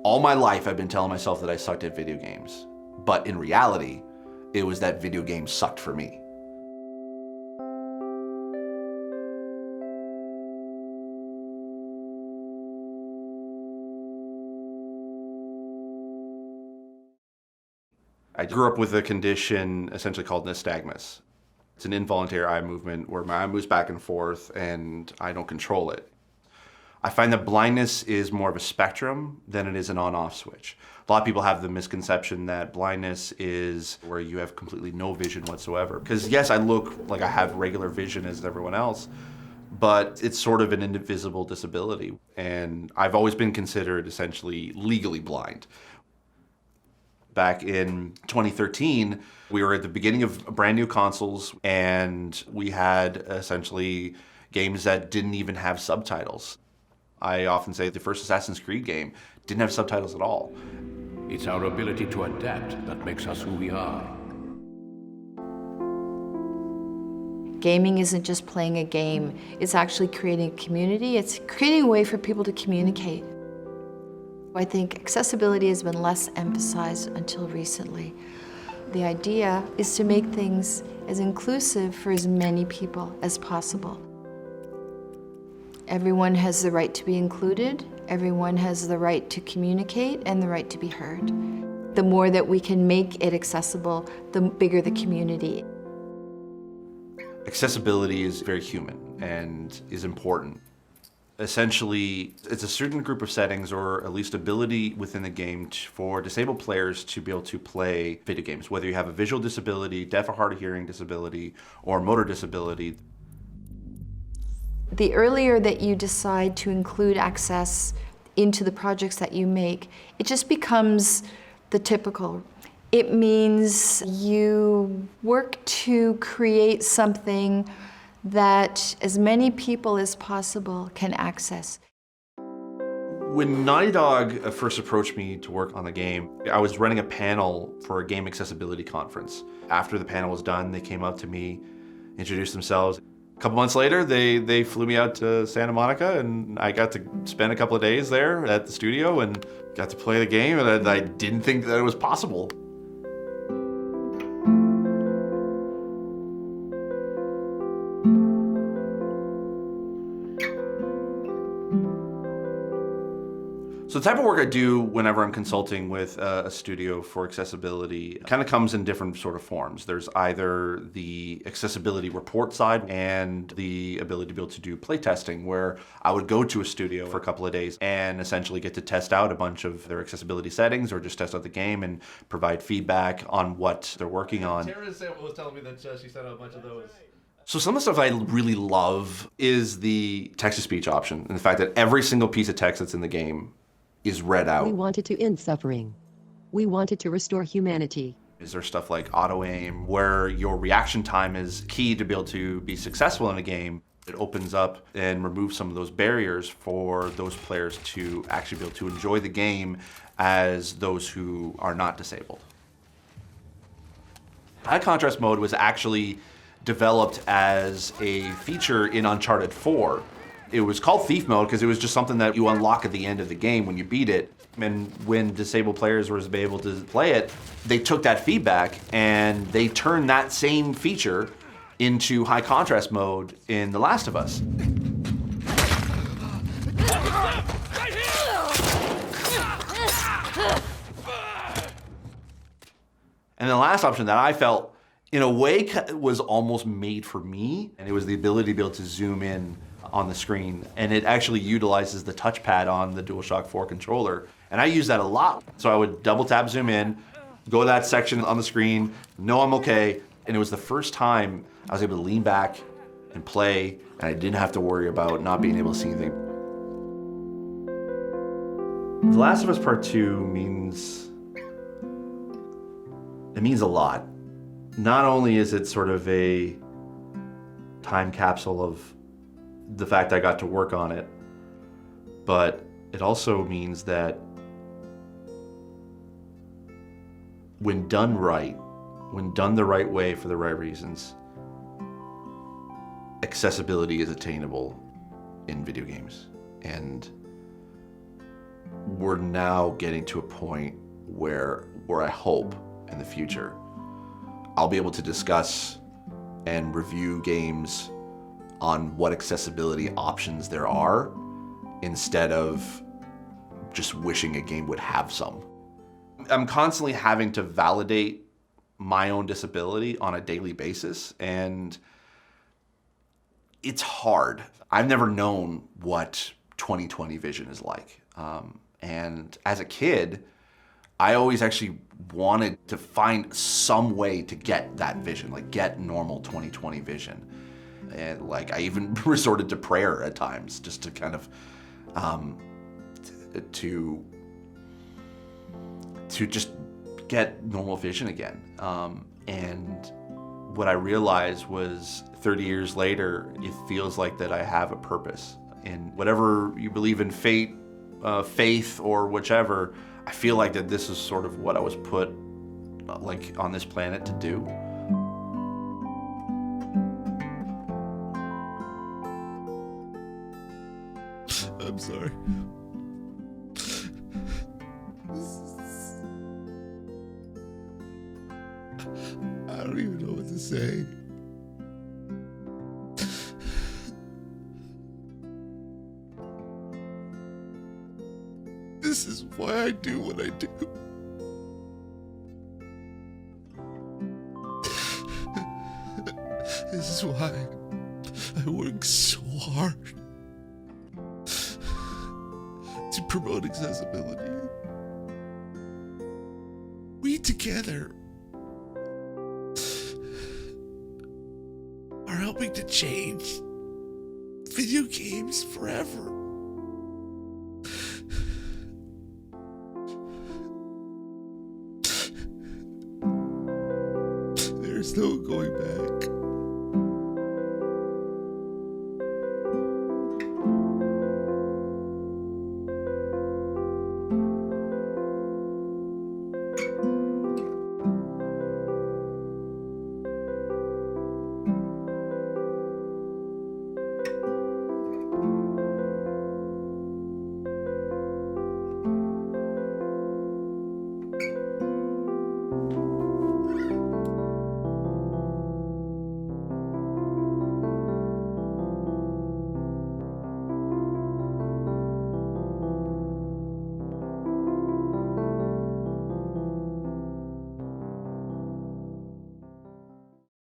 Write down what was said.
All my life I've been telling myself that I sucked at video games, but in reality, it was that video games sucked for me. I grew up with a condition essentially called nystagmus. It's an involuntary eye movement where my eye moves back and forth and I don't control it. I find that blindness is more of a spectrum than it is an on-off switch. A lot of people have the misconception that blindness is where you have completely no vision whatsoever. Because yes, I look like I have regular vision as everyone else, but it's sort of an invisible disability. And I've always been considered essentially legally blind. Back in 2013, we were at the beginning of brand new consoles, and we had essentially games that didn't even have subtitles. I often say the first Assassin's Creed game didn't have subtitles at all. It's our ability to adapt that makes us who we are. Gaming isn't just playing a game, it's actually creating a community. It's creating a way for people to communicate. I think accessibility has been less emphasized until recently. The idea is to make things as inclusive for as many people as possible. Everyone has the right to be included, everyone has the right to communicate, and the right to be heard. The more that we can make it accessible, the bigger the community. Accessibility is very human and is important. Essentially, it's a certain group of settings, or at least ability within the game for disabled players to be able to play video games, whether you have a visual disability, deaf or hard of hearing disability, or motor disability. The earlier that you decide to include access into the projects that you make, it just becomes the typical. It means you work to create something that as many people as possible can access. When Naughty Dog first approached me to work on the game, I was running a panel for a game accessibility conference. After the panel was done, they came up to me, introduced themselves. A couple months later, they flew me out to Santa Monica, and I got to spend a couple of days there at the studio and got to play the game, and I didn't think that it was possible. So the type of work I do whenever I'm consulting with a studio for accessibility kind of comes in different sort of forms. There's either the accessibility report side and the ability to be able to do playtesting, where I would go to a studio for a couple of days and essentially get to test out a bunch of their accessibility settings or just test out the game and provide feedback on what they're working on. Tara was telling me that she sent out a bunch of those. So some of the stuff I really love is the text-to-speech option, and the fact that every single piece of text that's in the game is read out. We wanted to end suffering. We wanted to restore humanity. Is there stuff like auto-aim, where your reaction time is key to be able to be successful in a game? It opens up and removes some of those barriers for those players to actually be able to enjoy the game as those who are not disabled. High contrast mode was actually developed as a feature in Uncharted 4. It was called Thief Mode because it was just something that you unlock at the end of the game when you beat it. And when disabled players were able to play it, they took that feedback and they turned that same feature into high contrast mode in The Last of Us. And the last option that I felt, in a way, was almost made for me, and it was the ability to be able to zoom in on the screen, and it actually utilizes the touchpad on the DualShock 4 controller, and I use that a lot. So I would double tap zoom in, go to that section on the screen, know I'm okay, and it was the first time I was able to lean back and play, and I didn't have to worry about not being able to see anything. The Last of Us Part 2 means a lot. Not only is it sort of a time capsule of the fact I got to work on it, but it also means that when done right, when done the right way for the right reasons, accessibility is attainable in video games. And we're now getting to a point where I hope in the future I'll be able to discuss and review games on what accessibility options there are instead of just wishing a game would have some. I'm constantly having to validate my own disability on a daily basis, and it's hard. I've never known what 20/20 vision is like. And as a kid, I always actually wanted to find some way to get that vision, like get normal 20/20 vision. And like I even resorted to prayer at times just to kind of to just get normal vision again. And what I realized was 30 years later, it feels like that I have a purpose. In whatever you believe in, fate, faith, or whichever, I feel like that this is sort of what I was put like on this planet to do. I'm sorry. I don't even know what to say. This is why I do what I do. This is why I work so hard to promote accessibility. We together are helping to change video games forever. There's no going back.